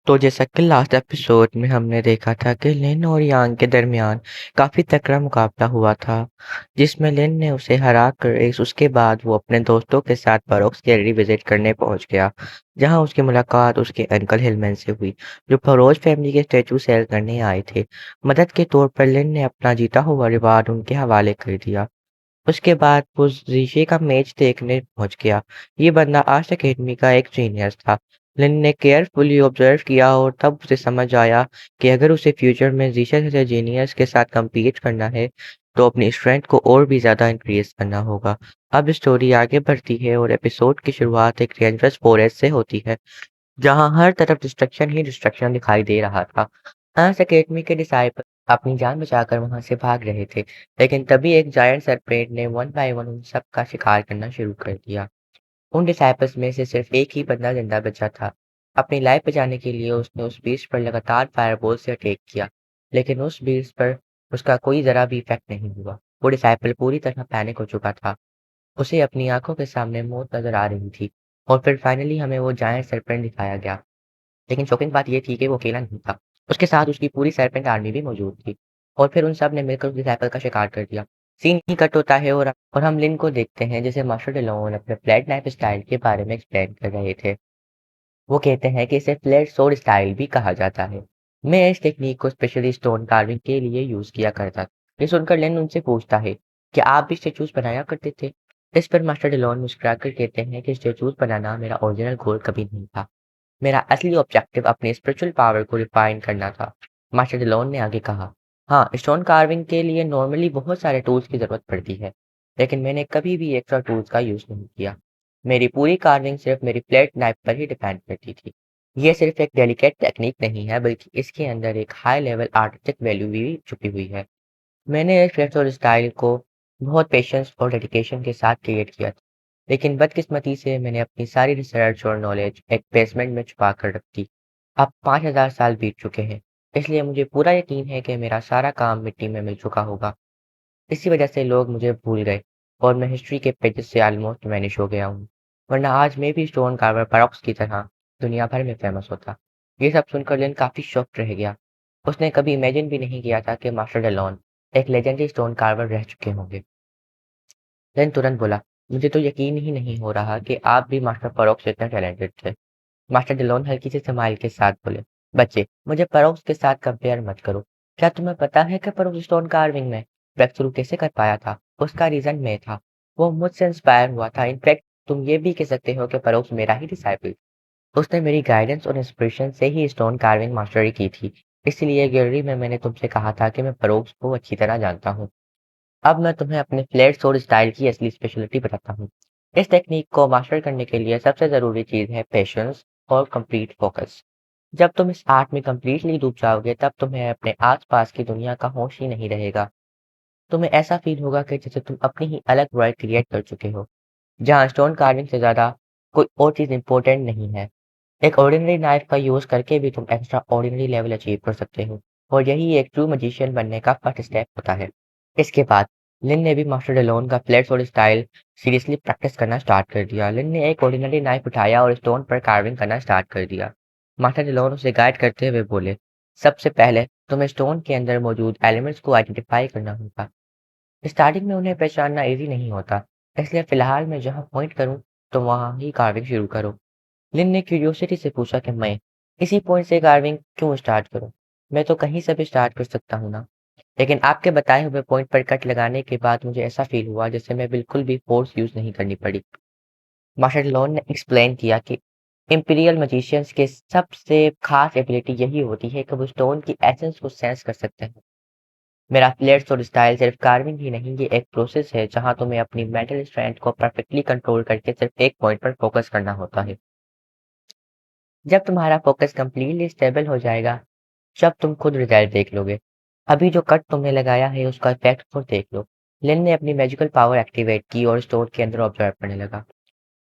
तो जैसा कि लास्ट एपिसोड में हमने देखा था कि लिन और यांग के दरमियान काफ़ी तगड़ा मुकाबला हुआ था, जिसमें लिन ने उसे हरा कर उसके बाद वो अपने दोस्तों के साथ फरोक्स गैलरी विजिट करने पहुंच गया, जहां उसकी मुलाकात उसके अंकल हिलमैन से हुई, जो फरोज फैमिली के स्टैचू सेल करने आए थे। मदद के तौर पर लिन ने अपना जीता हुआ रिवार्ड उनके हवाले कर दिया। उसके बाद वो रीशे का मैच देखने पहुंच गया। ये बंदा आज अकेडमी का एक जीनियस था। लिन ने केयरफुली ऑब्जर्व किया और तब उसे समझ आया कि अगर उसे फ्यूचर में रीशा जैसे जीनियस के साथ compete करना है, तो अपनी स्ट्रेंथ को और भी ज़्यादा इंक्रीज करना होगा। अब स्टोरी आगे बढ़ती है और एपिसोड की शुरुआत एक डेंजरस फॉरेस्ट से होती है, जहाँ हर तरफ डिस्ट्रक्शन ही डिस्ट्रक्शन दिखाई दे रहा था। अनास अकेडमी के डिसाइपल अपनी जान बचाकर वहां से भाग रहे थे, लेकिन तभी एक जायंट सरपेंट ने वन बाय वन उन सब का शिकार करना शुरू कर दिया। उन डिसाइपल्स में से सिर्फ एक ही बंदा जिंदा बचा था। अपनी लाइफ बचाने के लिए उसने उस बीस्ट पर लगातार फायरबॉल से अटैक किया, लेकिन उस बीस्ट पर उसका कोई जरा भी इफेक्ट नहीं हुआ। वो डिसाइपल पूरी तरह पैनिक हो चुका था। उसे अपनी आंखों के सामने मौत नजर आ रही थी। और फिर फाइनली हमें वो जायंट सरपेंट दिखाया गया। लेकिन शॉकिंग बात ये थी कि वो अकेला नहीं था। उसके साथ उसकी पूरी सर्पेंट आर्मी भी मौजूद थी। और फिर उन सब ने मिलकर उस डिसाइपल का शिकार कर दिया। सीन ही कट होता है और हम लिन को देखते हैं जिसे मास्टर डेलोन अपने फ्लैट नाइफ स्टाइल के बारे में एक्सप्लेन कर रहे थे। वो कहते हैं कि इसे फ्लैट सोर्ड स्टाइल भी कहा जाता है। मैं इस टेक्निक को स्पेशली स्टोन कार्विंग के लिए यूज किया करता था। ये सुनकर लिन उनसे पूछता है कि आप भी स्टेचूज बनाया करते थे। इस पर मास्टर डेलोन मुस्कुराकर कहते हैं कि स्टेचूज बनाना मेरा ओरिजिनल गोल कभी नहीं था। मेरा असली ऑब्जेक्टिव अपनी स्पिरिचुअल पावर को रिफाइन करना था। मास्टर डिलोन ने आगे कहा, हाँ, स्टोन कार्विंग के लिए नॉर्मली बहुत सारे टूल्स की ज़रूरत पड़ती है, लेकिन मैंने कभी भी एक्स्ट्रा टूल्स का यूज़ नहीं किया। मेरी पूरी कार्विंग सिर्फ मेरी फ्लैट नाइफ पर ही डिपेंड करती थी। ये सिर्फ एक डेलिकेट टेक्निक नहीं है, बल्कि इसके अंदर एक हाई लेवल आर्टिस्टिक वैल्यू भी छुपी हुई है। मैंने इस फ्लेक्सोर स्टाइल को बहुत पेशेंस और डेडिकेशन के साथ क्रिएट किया था, लेकिन बदकिस्मती से मैंने अपनी सारी रिसर्च और नॉलेज एक बेसमेंट में छुपा कर रख दी। अब 5000 साल बीत चुके हैं, इसलिए मुझे पूरा यकीन है कि मेरा सारा काम मिट्टी में मिल चुका होगा। इसी वजह से लोग मुझे भूल गए और मैं हिस्ट्री के पेजेस से ऑलमोस्ट वैनिश हो गया हूँ। वरना आज मैं भी स्टोन कार्वर पैरोक्स की तरह दुनिया भर में फेमस होता। ये सब सुनकर लिन काफ़ी शॉक्ड रह गया। उसने कभी इमेजिन भी नहीं किया था कि मास्टर डेलोन एक लेजेंडरी स्टोन कार्वर रह चुके होंगे। लिन तुरंत बोला, मुझे तो यकीन ही नहीं हो रहा कि आप भी मास्टर पैरोक्स से इतने टैलेंटेड थे। मास्टर डिलोन हल्की सी स्माइल के साथ बोले, बच्चे, मुझे पैरोक्स के साथ कंपेयर मत करो। क्या तुम्हें पता है कि पैरोक्स स्टोन कार्विंग में ब्रेक थ्रू कैसे कर पाया था? उसका रीजन मैं था। वो मुझसे इंस्पायर हुआ था। इनफैक्ट तुम ये भी कह सकते हो कि पैरोक्स मेरा ही डिसाइपल। उसने मेरी गाइडेंस और इंस्पिरेशन से ही स्टोन कार्विंग मास्टरी की थी। इसलिए गैलरी में मैंने तुमसे कहा था कि मैं पैरोक्स को अच्छी तरह जानता हूँ। अब मैं तुम्हें अपने फ्लैट सोर्ड स्टाइल की असली स्पेशलिटी बताता हूँ। इस टेक्निक को मास्टर करने के लिए सबसे ज़रूरी चीज़ है पेशेंस और कंप्लीट फोकस। जब तुम इस आर्ट में कंप्लीटली डूब जाओगे, तब तुम्हें अपने आसपास की दुनिया का होश ही नहीं रहेगा। तुम्हें ऐसा फील होगा कि जैसे तुम अपनी ही अलग वर्ल्ड क्रिएट कर चुके हो, जहाँ स्टोन कार्विंग से ज़्यादा कोई और चीज़ इंपॉर्टेंट नहीं है। एक ऑर्डिनरी नाइफ का यूज़ करके भी तुम एक्स्ट्रा ऑर्डिनरी लेवल अचीव कर सकते हो, और यही एक ट्रू मजिशियन बनने का फर्स्ट स्टेप होता है। इसके बाद लिन ने भी मास्टर डेलोन का flat sword style seriously practice करना स्टार्ट कर दिया। लिन ने एक ऑर्डिनरी नाइफ उठाया और स्टोन पर कार्विंग करना स्टार्ट कर दिया। मास्टर डेलोन उसे गाइड करते हुए बोले, सबसे पहले तुम्हें स्टोन के अंदर मौजूद एलिमेंट्स को आइडेंटिफाई करना होगा। स्टार्टिंग में उन्हें पहचानना ईजी नहीं होता, इसलिए फिलहाल मैं जहाँ पॉइंट करूँ तो वहाँ ही कार्विंग शुरू करो। लिन ने क्यूरियोसिटी से पूछा कि मैं इसी पॉइंट से कार्विंग क्यों स्टार्ट करूं? मैं तो कहीं से भी स्टार्ट कर सकता हूं ना। लेकिन आपके बताए हुए पॉइंट पर कट लगाने के बाद मुझे ऐसा फील हुआ जैसे मैं बिल्कुल भी फोर्स यूज नहीं करनी पड़ी। मार्शल लॉन ने एक्सप्लेन किया कि इंपीरियल मजिशियंस के सबसे खास एबिलिटी यही होती है कि वो स्टोन की एसेंस को सेंस कर सकते हैं। मेरा फ्लेट्स और स्टाइल सिर्फ कार्विंग ही नहीं, ये एक प्रोसेस है जहां तुम्हें अपनी मेंटल स्ट्रेंथ को परफेक्टली कंट्रोल करके सिर्फ एक पॉइंट पर फोकस करना होता है। जब तुम्हारा फोकस कंप्लीटली स्टेबल हो जाएगा, जब तुम खुद रिजल्ट देख लोगे। अभी जो कट तुमने लगाया है उसका इफेक्ट खुद देख लो। लिन ने अपनी मैजिकल पावर एक्टिवेट की और स्टोन के अंदर ऑब्जर्व करने लगा।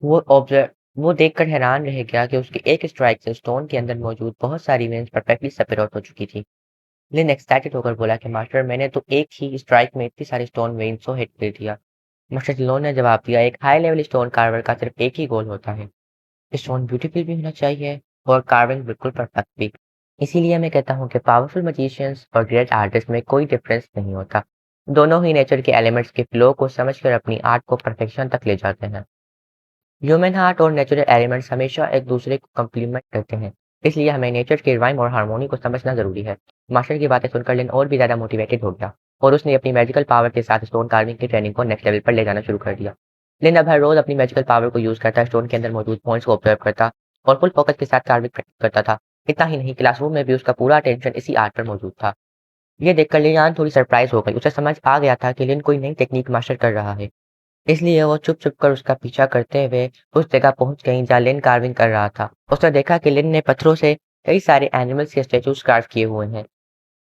ऑब्जर्व वो देखकर हैरान रह गया कि उसकी एक स्ट्राइक से स्टोन के अंदर मौजूद बहुत सारी वेन्स परफेक्टली सेपरेट आउट हो चुकी थी। लिन एक्साइटेड होकर बोला कि मास्टर, मैंने तो एक ही स्ट्राइक में इतनी सारी स्टोन वेन्स को हिट कर दिया। मास्टर जिलोन ने जवाब दिया, एक हाई लेवल स्टोन कार्वर का सिर्फ एक ही गोल होता है, स्टोन ब्यूटीफुल भी होना चाहिए और कार्विंग बिल्कुल परफेक्ट भी। इसीलिए मैं कहता हूँ कि पावरफुल मैजिशियंस और ग्रेट आर्टिस्ट में कोई डिफरेंस नहीं होता। दोनों ही नेचर के एलिमेंट्स के फ्लो को समझकर अपनी आर्ट को परफेक्शन तक ले जाते हैं। ह्यूमन हार्ट और नेचुरल एलिमेंट्स हमेशा एक दूसरे को कम्प्लीमेंट करते हैं, इसलिए हमें नेचर के राइम और हार्मोनी को समझना जरूरी है। मास्टर की बातें सुनकर लिन और भी ज्यादा मोटिवेटेड हो गया और उसने अपनी मैजिकल पावर के साथ स्टोन कार्विंग की ट्रेनिंग को नेक्स्ट लेवल पर ले जाना शुरू कर दिया। लिन अब हर रोज अपनी मैजिकल पावर को यूज करता, स्टोन के अंदर मौजूद पॉइंट्स को ऑब्जर्व करता और फुल फोकस के साथ कार्विंग प्रैक्टिस करता था। इतना ही नहीं, क्लासरूम में भी उसका पूरा अटेंशन इसी आर्ट पर मौजूद था। ये देखकर लियान थोड़ी सरप्राइज हो गई। उसे समझ आ गया था कि लिन कोई नई टेक्निक मास्टर कर रहा है, इसलिए वो चुप-चुप कर उसका पीछा करते हुए उस जगह पहुँच गईं जहाँ लिन कार्विंग कर रहा था। उसने देखा कि लिन ने पत्थरों से कई सारे एनिमल्स के स्टैचूज़ कार्व किए हुए हैं।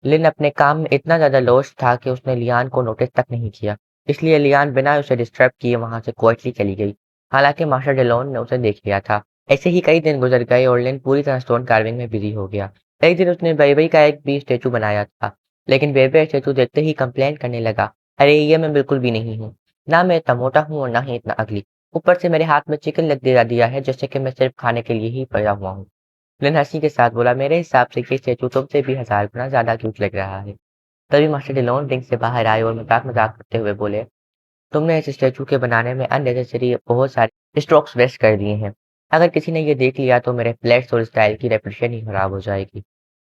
लिन अपने काम में इतना ज़्यादा लॉस्ट था कि उसने लियान को नोटिस तक नहीं किया। इसलिए लियान बिना उसे डिस्टर्ब किए वहाँ से क्वाइटली चली गई। हालाँकि मास्टर डेलोन ने उसे देख लिया था। ऐसे ही कई दिन गुज़र गए और लिन पूरी तरह स्टोन कार्विंग में बिज़ी हो गया। एक दिन उसने बेबी का एक भी स्टैचू बनाया था, लेकिन बेबी स्टैचू देखते ही कंप्लेंट करने लगा, "अरे! ये मैं बिल्कुल भी नहीं हूँ। ना मैं इतना मोटा हूँ और ना ही इतना अगली। ऊपर से मेरे हाथ में चिकन लेग दे दिया है जैसे कि मैं सिर्फ खाने के लिए ही पैदा हुआ हूँ।" लिन हँसी के साथ बोला, "मेरे हिसाब से ये स्टैचू तुमसे भी 1000 गुना ज़्यादा क्यूट लग रहा है।" तभी मास्टर डिलॉन रिंग से बाहर आए और मजाक-मजाक करते हुए बोले, "तुमने इस स्टैचू के बनाने में अननेसेसरी बहुत सारे स्ट्रोक्स वेस्ट कर दिए हैं। अगर किसी ने ये देख लिया तो मेरे फ्लैट्स और स्टाइल की रेपुटेशन ही खराब हो जाएगी।"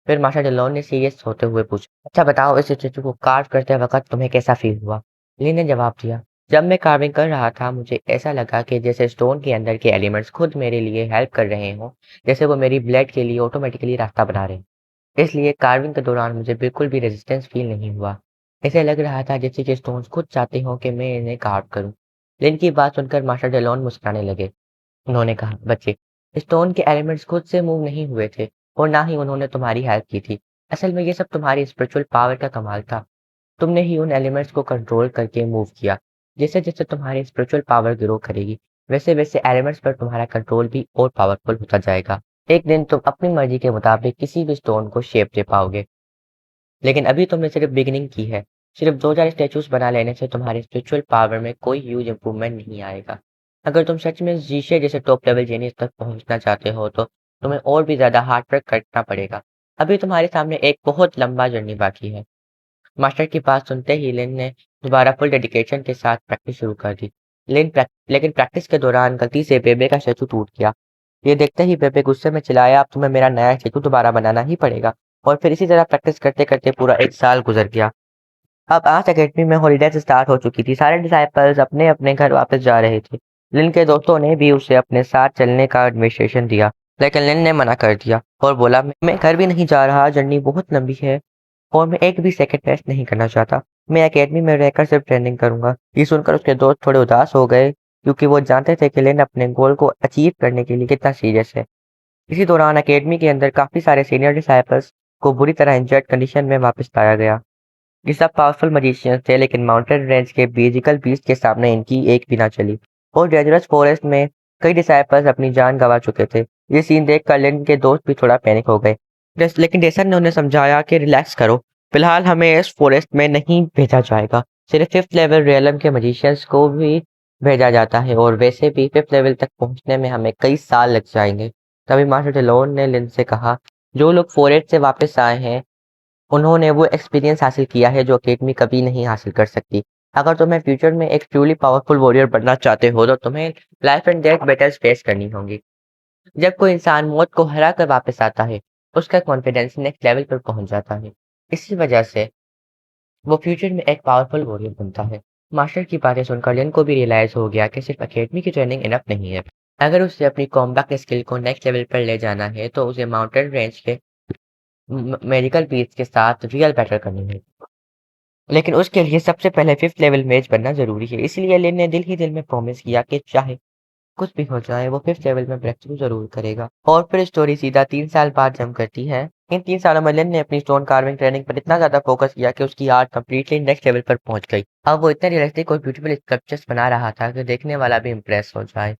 फिर मास्टर डिलॉन ने सीरियस होते हुए पूछा, "अच्छा बताओ, इस स्टैचू को कार्व करते वक़्त तुम्हें कैसा फ़ील हुआ?" ली ने जवाब दिया, "जब मैं कार्विंग कर रहा था मुझे ऐसा लगा कि जैसे स्टोन के अंदर के एलिमेंट्स खुद मेरे लिए हेल्प कर रहे हों, जैसे वो मेरी ब्लेड के लिए ऑटोमेटिकली रास्ता बना रहे हैं। इसलिए कार्विंग के दौरान मुझे बिल्कुल भी रेजिस्टेंस फ़ील नहीं हुआ। ऐसे लग रहा था जैसे कि स्टोन्स खुद चाहते हों कि मैं इन्हें कार्व करूँ।" लिन की बात सुनकर मास्टर डेलोन मुस्कुराने लगे। उन्होंने कहा, "बच्चे, स्टोन के एलिमेंट्स खुद से मूव नहीं हुए थे और ना ही उन्होंने तुम्हारी हेल्प की थी। असल में ये सब तुम्हारी स्पिरिचुअल पावर का कमाल था। तुमने ही उन एलिमेंट्स को कंट्रोल करके मूव किया। जैसे-जैसे तुम्हारी स्पिरिचुअल पावर ग्रो करेगी, वैसे-वैसे एलिमेंट्स पर तुम्हारा कंट्रोल भी और पावरफुल होता जाएगा। एक दिन तुम अपनी मर्जी के मुताबिक किसी भी स्टोन को शेप दे पाओगे। लेकिन अभी तुमने सिर्फ बिगिनिंग की है। सिर्फ 2-4 स्टैचूज़ बना लेने से तुम्हारी स्पिरिचुअल पावर में कोई ह्यूज इम्प्रूवमेंट नहीं आएगा। अगर तुम सच में ज़ीशे जैसे टॉप लेवल जीनियस तक पहुँचना चाहते हो तो तुम्हें और भी ज़्यादा हार्ड वर्क करना पड़ेगा। अभी तुम्हारे सामने एक बहुत लंबा जर्नी बाकी है।" मास्टर की बात सुनते ही लिन ने दोबारा फुल डेडिकेशन के साथ प्रैक्टिस शुरू कर दी। लेकिन प्रैक्टिस के दौरान गलती से बेबे का स्टैचू टूट गया। ये देखते ही बेबे गुस्से में चिल्लाया, "अब तुम्हें मेरा नया स्टैचू दोबारा बनाना ही पड़ेगा।" और फिर इसी तरह प्रैक्टिस करते-करते पूरा 1 साल गुज़र गया। अब आर्ट अकेडमी में हॉलिडेज़ स्टार्ट हो चुकी थी। सारे डिसाइपल्स अपने-अपने घर वापस जा रहे थे। लिन के दोस्तों ने भी उसे अपने साथ चलने का इन्विटेशन दिया, लेकिन लिन ने मना कर दिया और बोला, "मैं घर भी नहीं जा रहा, जर्नी बहुत लंबी है और मैं एक भी सेकंड वेस्ट नहीं करना चाहता। मैं अकेडमी में रहकर सिर्फ ट्रेनिंग करूँगा।" ये सुनकर उसके दोस्त थोड़े उदास हो गए, क्योंकि वो जानते थे कि लिन अपने गोल को अचीव करने के लिए कितना सीरियस है। इसी दौरान अकेडमी के अंदर काफ़ी सारे सीनियर डिसाइपल्स को बुरी तरह इंजर्ड कंडीशन में वापस लाया गया। ये सब पावरफुल मैजिशियंस थे, लेकिन माउंटेन रेंज के मैजिकल बीस्ट के सामने इनकी एक भी ना चली और डेंजरस फॉरेस्ट में कई डिसाइपल्स अपनी जान गंवा चुके थे। ये सीन देखकर लिन के दोस्त भी थोड़ा पैनिक हो गए। लेकिन डेसन ने उन्हें समझाया कि रिलैक्स करो, फिलहाल हमें इस फॉरेस्ट में नहीं भेजा जाएगा। सिर्फ 5th लेवल रियलम के मैजिशियंस को भी भेजा जाता है और वैसे भी 5th लेवल तक पहुंचने में हमें कई साल लग जाएंगे। तभी मास्टर डेलोन ने लिन से कहा, "जो लोग फॉरेस्ट से वापस आए हैं उन्होंने वो एक्सपीरियंस हासिल किया है जो अकेडमी कभी नहीं हासिल कर सकती। अगर तुम्हें फ्यूचर में एक ट्रूली पावरफुल वॉरियर बनना चाहते हो तो तुम्हें life and death battles face करनी होंगी। जब कोई इंसान मौत को हरा कर वापस आता है, उसका कॉन्फिडेंस नेक्स्ट लेवल पर पहुंच जाता है। इसी वजह से वो फ्यूचर में एक पावरफुल वॉरियर बनता है।" मास्टर की बातें सुनकर लिन को भी रियलाइज हो गया कि सिर्फ अकेडमी की ट्रेनिंग इनफ नहीं है। अगर उसे अपनी कॉम्बैट स्किल को नेक्स्ट लेवल पर ले जाना है तो उसे माउंटेन रेंज के मेडिकल बीट्स के साथ रियल बैटल करनी है। लेकिन उसके लिए सबसे पहले 5th लेवल मेज बनना ज़रूरी है। इसलिए लिन ने दिल ही दिल में प्रॉमिस किया कि चाहे कुछ भी हो जाए वो 5th लेवल में ब्रेक थ्रू ज़रूर करेगा। और फिर स्टोरी सीधा 3 साल बाद जंप करती है। इन 3 सालों में लिन ने अपनी स्टोन कार्विंग ट्रेनिंग पर इतना ज़्यादा फोकस किया कि उसकी आर्ट कंप्लीटली नेक्स्ट लेवल पर पहुंच गई। अब वो इतने रियलिस्टिक और ब्यूटीफुल स्कल्पचर्स बना रहा था कि देखने वाला भी इम्प्रेस हो जाए।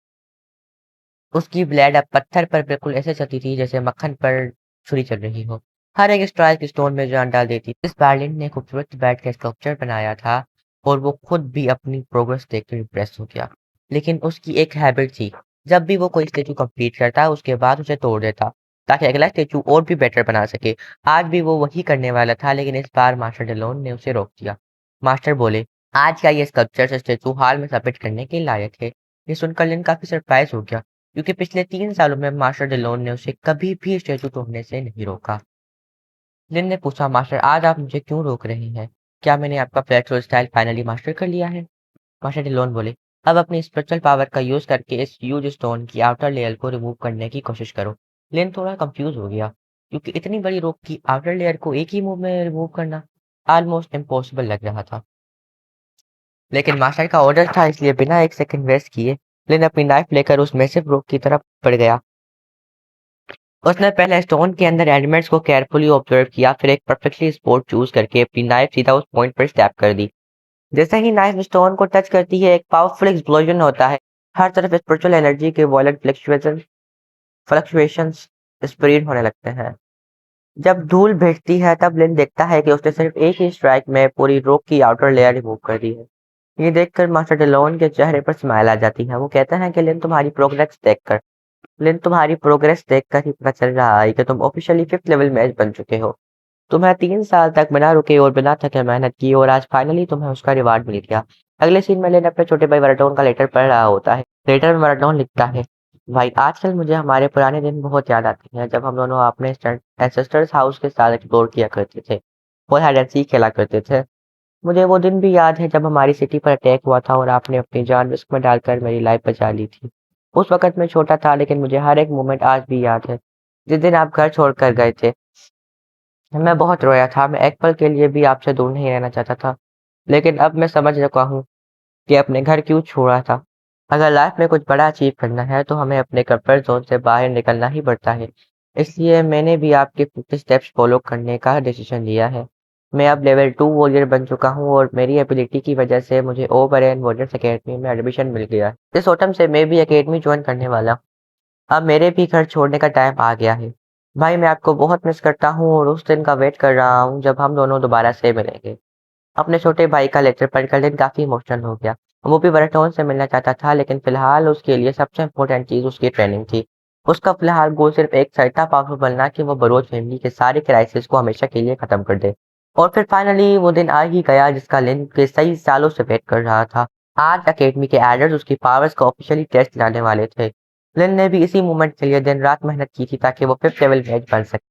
उसकी ब्लेड अब पत्थर पर बिल्कुल ऐसे चलती थी जैसे मक्खन पर छुरी चल रही हो। हर एक स्ट्राइक स्टोन में जान डाल देती। इस बार लिन ने खूबसूरत बैट का स्कल्पचर बनाया था और वो खुद भी अपनी प्रोग्रेस देखकर इम्प्रेस हो गया। लेकिन उसकी एक हैबिट थी, जब भी वो कोई स्टैचू कंप्लीट करता उसके बाद उसे तोड़ देता। ताकि अगला स्टैचू और भी बेटर बना सके। आज भी वो वही करने वाला था, लेकिन इस बार मास्टर डेलोन ने उसे रोक दिया। मास्टर बोले, आज का ये स्कल्पचर स्टैचू हाल में सबमिट करने के लायक है। ये सुनकर लिन काफी सरप्राइज हो गया, क्योंकि पिछले 3 सालों में मास्टर डेलोन ने उसे कभी भी स्टैचू तोड़ने से नहीं रोका। लिन ने पूछा, मास्टर आज आप मुझे क्यों रोक रहे हैं? क्या मैंने आपका फ्लेक्सुअल स्टाइल फाइनली मास्टर कर लिया है? मास्टर डिलोन बोले, अब अपनी स्पिरिचुअल पावर का यूज करके इस ह्यूज स्टोन की आउटर लेयर को रिमूव करने की कोशिश करो। लिन थोड़ा कंफ्यूज हो गया, क्योंकि इतनी बड़ी रॉक की आउटर लेयर को एक ही मूव में रिमूव करना ऑलमोस्ट इम्पॉसिबल लग रहा था। लेकिन मास्टर का ऑर्डर था, इसलिए बिना एक सेकंड वेस्ट किए लिन अपनी नाइफ लेकर उस मैसिव रॉक की तरफ बढ़ गया। उसने पहले स्टोन के अंदर एलिमेंट्स को केयरफुली ऑब्जर्व किया, फिर एक परफेक्टली स्पॉट चूज करके अपनी नाइफ सीधा उस पॉइंट पर स्टैप कर दी। जैसे ही नाइफ स्टोन को टच करती है, एक पावरफुल एक्सप्लोजन होता है। हर तरफ स्पिरिचुअल एनर्जी के वॉलेट फ्लक्चुएशंस स्प्रेड होने लगते हैं। जब धूल भेजती है, तब लिन देखता है कि उसने सिर्फ एक ही स्ट्राइक में पूरी रॉक की आउटर लेयर रिमूव कर दी है। ये देखकर मास्टर डेलोन के चेहरे पर स्माइल आ जाती है। वो कहते हैं कि लिन तुम्हारी प्रोग्रेस देखकर ही पता चल रहा है कि तुम ऑफिशियली 5th लेवल मैच बन चुके हो। तुम्हें 3 साल तक बिना रुके और बिना थके मेहनत की, और आज फाइनली तुम्हें उसका रिवार्ड मिल गया। अगले सीन में लेन अपने छोटे भाई वराटोन का लेटर पढ़ रहा होता है। लेटर में वराटोन लिखता है, भाई आजकल मुझे हमारे पुराने दिन बहुत याद आते हैं, जब हम दोनों अपने एंसेस्टर्स हाउस के साथ एक्सप्लोर किया करते थे और हाइड एंड सीक खेला करते थे। मुझे वो दिन भी याद है जब हमारी सिटी पर अटैक हुआ था और आपने अपनी जान रिस्क में डालकर मेरी लाइफ बचा ली थी। उस वक्त मैं छोटा था, लेकिन मुझे हर एक मोमेंट आज भी याद है। जिस दिन आप घर छोड़कर गए थे, मैं बहुत रोया था। मैं एक पल के लिए भी आपसे दूर नहीं रहना चाहता था, लेकिन अब मैं समझ चुका हूँ कि अपने घर क्यों छोड़ा था। अगर लाइफ में कुछ बड़ा अचीव करना है, तो हमें अपने कंफर्ट जोन से बाहर निकलना ही पड़ता है। इसलिए मैंने भी आपके स्टेप्स फॉलो करने का डिसीजन लिया है। मैं अब लेवल 2 वॉरियर बन चुका हूँ, और मेरी एबिलिटी की वजह से मुझे ओबेरॉन वॉरियर्स एकेडमी में एडमिशन मिल गया है। इस ऑटम से मैं भी एकेडमी ज्वाइन करने वाला हूँ। अब मेरे भी घर छोड़ने का टाइम आ गया है। भाई मैं आपको बहुत मिस करता हूँ, और उस दिन का वेट कर रहा हूँ जब हम दोनों दोबारा से मिलेंगे। अपने छोटे भाई का लेटर पढ़कर लिन काफी इमोशनल हो गया। वो भी बराटोन से मिलना चाहता था, लेकिन फिलहाल उसके लिए सबसे इम्पोर्टेंट चीज उसकी ट्रेनिंग थी। उसका फिलहाल गोल सिर्फ एक था, इतना पावरफुल बनना कि वो बरोज फैमिली के सारे क्राइसिस को हमेशा के लिए खत्म कर दे। और फिर फाइनली वो दिन आ ही गया, जिसका लिन के कई सालों से वेट कर रहा था। आज अकेडमी के एडर्स उसकी पावर्स को ऑफिशियली टेस्ट लाने वाले थे। लिन ने भी इसी मोमेंट के लिए दिन रात मेहनत की थी, ताकि वो 5th लेवल मैच बन सके।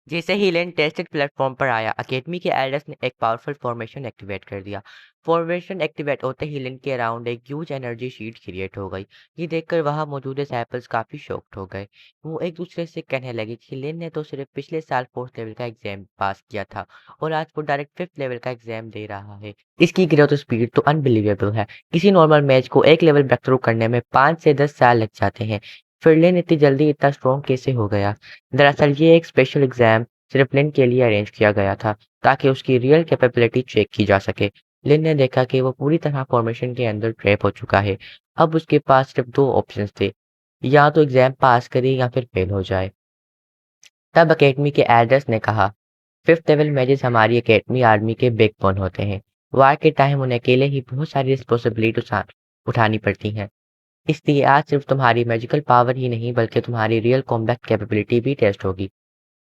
जैसे ही लेन टेस्टेड प्लेटफॉर्म पर आया, अकेडमी के एल्डर्स ने एक पावरफुल फॉर्मेशन एक्टिवेट कर दिया। फॉर्मेशन एक्टिवेट होते ही लिन के अराउंड एक ह्यूज एनर्जी शीट क्रिएट हो गई। ये देखकर वहां मौजूद सैपल्स काफी शॉक्ड हो गए। वो एक दूसरे से कहने लगे कि लिन ने तो सिर्फ पिछले साल 4th लेवल का एग्जाम पास किया था, और आज वो डायरेक्ट 5th लेवल का एग्जाम दे रहा है। इसकी ग्रोथ स्पीड तो अनबिलीवेबल है। किसी नॉर्मल मैच को एक लेवल ब्रेक थ्रू करने में 5 से 10 साल लग जाते हैं। फिर लिन इतनी जल्दी इतना स्ट्रॉन्ग कैसे हो गया? दरअसल ये एक स्पेशल एग्जाम सिर्फ लिन के लिए अरेंज किया गया था, ताकि उसकी रियल कैपेबिलिटी चेक की जा सके। लिन ने देखा कि वो पूरी तरह फॉर्मेशन के अंदर ट्रैप हो चुका है। अब उसके पास सिर्फ 2 ऑप्शंस थे, या तो एग्जाम पास करे या फिर फेल हो जाए। तब अकेडमी के एल्डर्स ने कहा, 5th लेवल मैचेस हमारी अकेडमी आर्मी के बैकबोन होते हैं। वार के टाइम उन्हें अकेले ही बहुत सारी रिस्पॉन्सिबिलिटी उठानी पड़ती हैं। इसलिए आज सिर्फ तुम्हारी मैजिकल पावर ही नहीं, बल्कि तुम्हारी रियल कॉम्बैट कैपेबिलिटी भी टेस्ट होगी।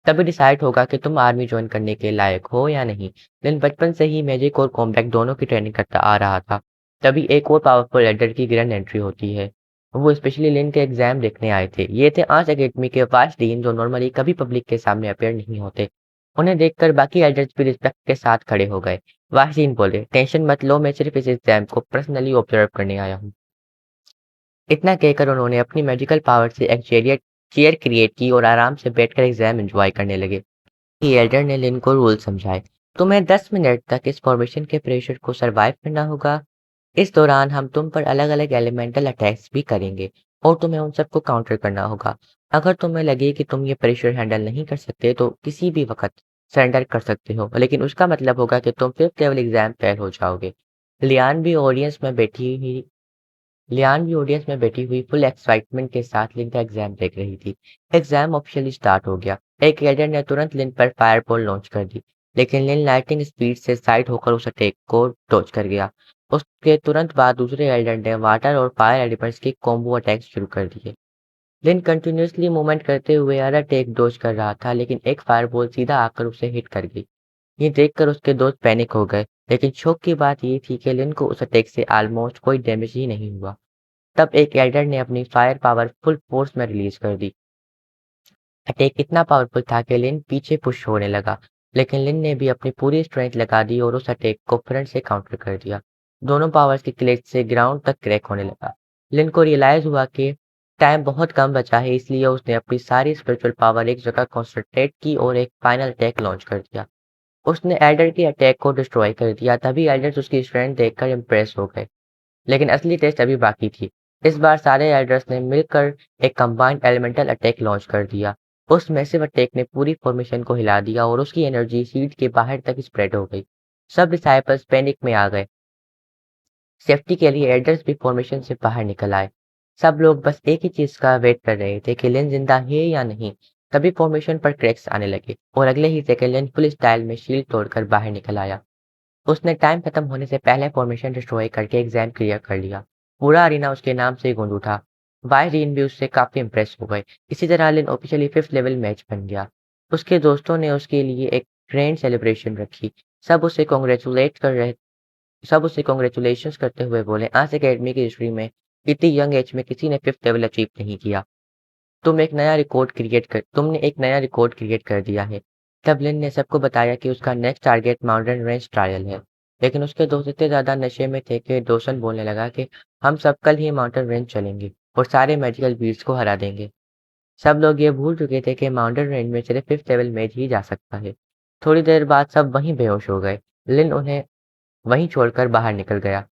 तभी डिसाइड होगा कि तुम आर्मी ज्वाइन करने के लायक हो या नहीं। लिन बचपन से ही मैजिक और कॉम्बैट दोनों की ट्रेनिंग करता आ रहा था। तभी एक और पावरफुल एल्डर की ग्रैंड एंट्री होती है। वो स्पेशली लिन के एग्जाम देखने आए थे। ये थे आर्च एकेडमी के वाइस डीन, जो नॉर्मली कभी पब्लिक के सामने अपेयर नहीं होते। उन्हें देखकर बाकी एल्डर्स भी रिस्पेक्ट के साथ खड़े हो गए। वाइस डीन बोले, टेंशन मत लो, मैं सिर्फ इस एग्जाम को पर्सनली ऑब्जर्व करने आया हूँ। इतना कहकर उन्होंने अपनी मैजिकल पावर से एक चेयर क्रिएट की और आराम से बैठकर एग्जाम एंजॉय करने लगे। एल्डर ने लिन को रूल समझाए। तुम्हें 10 मिनट तक इस फॉर्मेशन के प्रेशर को सरवाइव करना होगा। इस दौरान हम तुम पर अलग अलग एलिमेंटल अटैक्स भी करेंगे, और तुम्हें उन सबको काउंटर करना होगा। अगर तुम्हें लगे कि तुम ये प्रेशर हैंडल नहीं कर सकते, तो किसी भी वक्त सरेंडर कर सकते हो, लेकिन उसका मतलब होगा कि तुम 5th लेवल एग्जाम फेल हो जाओगे। लियान भी ऑडियंस में बैठी हुई फुल एक्साइटमेंट के साथ लिन का एग्जाम देख रही थी। एग्जाम ऑफिशियली स्टार्ट हो गया। एक एल्डर ने तुरंत लिन पर फायरबॉल लॉन्च कर दी, लेकिन लिन लाइटिंग स्पीड से साइड होकर उस अटैक को डॉज कर गया। उसके तुरंत बाद दूसरे एल्डर ने वाटर और फायर एलिमेंट्स के कॉम्बो अटैक शुरू कर दिए। लिन कंटिन्यूअसली मूवमेंट करते हुए हर अटैक डॉज कर रहा था, लेकिन एक फायरबॉल सीधा आकर उसे हिट कर गई। ये देखकर उसके दोस्त पैनिक हो गए, लेकिन शौक की बात ये थी कि लिन को उस अटैक से ऑलमोस्ट कोई डैमेज ही नहीं हुआ। तब एक एल्डर ने अपनी फायर पावर फुल फोर्स में रिलीज कर दी। अटैक इतना पावरफुल था कि लिन पीछे पुश होने लगा, लेकिन लिन ने भी अपनी पूरी स्ट्रेंथ लगा दी और उस अटैक को फ्रंट से काउंटर कर दिया। दोनों पावर्स की क्लैश से ग्राउंड तक क्रैक होने लगा। लिन को रियलाइज हुआ कि टाइम बहुत कम बचा है, इसलिए उसने अपनी सारी स्पिरिचुअल पावर एक जगह कॉन्सेंट्रेट की और एक फाइनल अटैक लॉन्च कर दिया। उसने एल्डर के अटैक को डिस्ट्रॉय कर दिया। तभी एल्डर्स उसकी स्ट्रेंथ देखकर इम्प्रेस हो गए, लेकिन असली टेस्ट अभी बाकी थी। इस बार सारे एल्डर्स ने मिलकर एक कंबाइंड एलिमेंटल अटैक लॉन्च कर दिया। उस मैसिव अटैक ने पूरी फॉर्मेशन को हिला दिया और उसकी एनर्जी शील्ड के बाहर तक स्प्रेड हो गई। सब डिसाइपल्स पैनिक में आ गए। सेफ्टी के लिए एल्डर्स भी फॉर्मेशन से बाहर निकल आए। सब लोग बस एक ही चीज का वेट कर रहे थे कि लिन जिंदा है या नहीं। तभी फॉर्मेशन पर क्रैक्स आने लगे और अगले ही सेकंड लिन फुल स्टाइल में शील्ड तोड़कर बाहर निकल आया। उसने टाइम खत्म होने से पहले फॉर्मेशन डिस्ट्रॉय करके एग्जाम क्लियर कर लिया। पूरा अरीना उसके नाम से गूंज उठा। वायरीन भी उससे काफी इम्प्रेस हो गए। इसी तरह लिन ऑफिशियली 5th लेवल मैच बन गया। उसके दोस्तों ने उसके लिए एक ग्रैंड सेलिब्रेशन रखी। सब उसे कॉन्ग्रेचुलेट कर रहे सब उसे कॉन्ग्रेचुलेशंस करते हुए बोले, आज अकेडमी की हिस्ट्री में इतनी यंग एज में किसी ने 5th लेवल अचीव नहीं किया। तुमने एक नया रिकॉर्ड क्रिएट कर दिया है। तब लिन ने सबको बताया कि उसका next target mountain range trial है। लेकिन उसके दोस्त इतने ज़्यादा नशे में थे कि डोसन बोलने लगा कि हम सब कल ही माउंटेन रेंज चलेंगे और सारे मैजिकल बीट्स को हरा देंगे। सब लोग ये भूल चुके थे कि माउंटेन रेंज में सिर्फ 5th लेवल मैच ही जा सकता है। थोड़ी देर बाद सब वहीं बेहोश हो गए। लिन उन्हें वहीं छोड़कर बाहर निकल गया।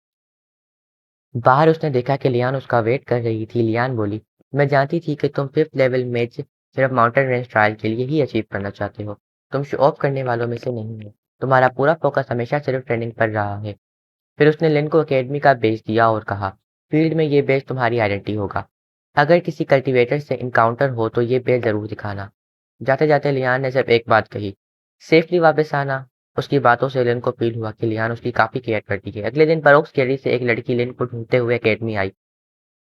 बाहर उसने देखा कि लियान उसका वेट कर रही थी। लियान बोली, मैं जानती थी कि तुम 5th लेवल मैच सिर्फ माउंटेन रेंज ट्रायल के लिए ही अचीव करना चाहते हो। तुम शो ऑफ करने वालों में से नहीं हो। तुम्हारा पूरा फोकस हमेशा सिर्फ ट्रेनिंग पर रहा है। फिर उसने लिन को एकेडमी का बेच दिया और कहा, फील्ड में ये बेच तुम्हारी आइडेंटिटी होगा। अगर किसी कल्टीवेटर से इनकाउंटर हो तो ये बेच जरूर दिखाना। जाते जाते लियान ने सिर्फ एक बात कही, सेफली वापस आना। उसकी बातों से लिन को फील हुआ कि लियान उसकी काफी केयर करती है। अगले दिन बरोक्स कैरी से एक लड़की लिन को ढूंढते हुए एकेडमी आई,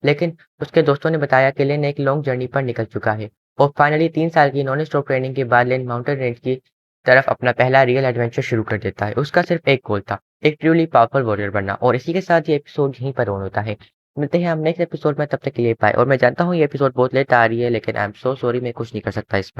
लेकिन उसके दोस्तों ने बताया कि लिन एक लॉन्ग जर्नी पर निकल चुका है और फाइनली 3 साल की नॉन स्टॉप ट्रेनिंग के बाद लिन माउंटेन रेंज की तरफ अपना पहला रियल एडवेंचर शुरू कर देता है। उसका सिर्फ एक गोल था, एक ट्रूली पावरफुल वॉरियर बनना। और इसी के साथ ये एपिसोड यहीं पर ऑन होता है। मिलते हैं हम नेक्स्ट एपिसोड में, तब तक के लिए बाय। और मैं जानता हूँ ये एपिसोड बहुत लेट आ रही है, लेकिन आई एम सो सॉरी, मैं कुछ नहीं कर सकता इसमें।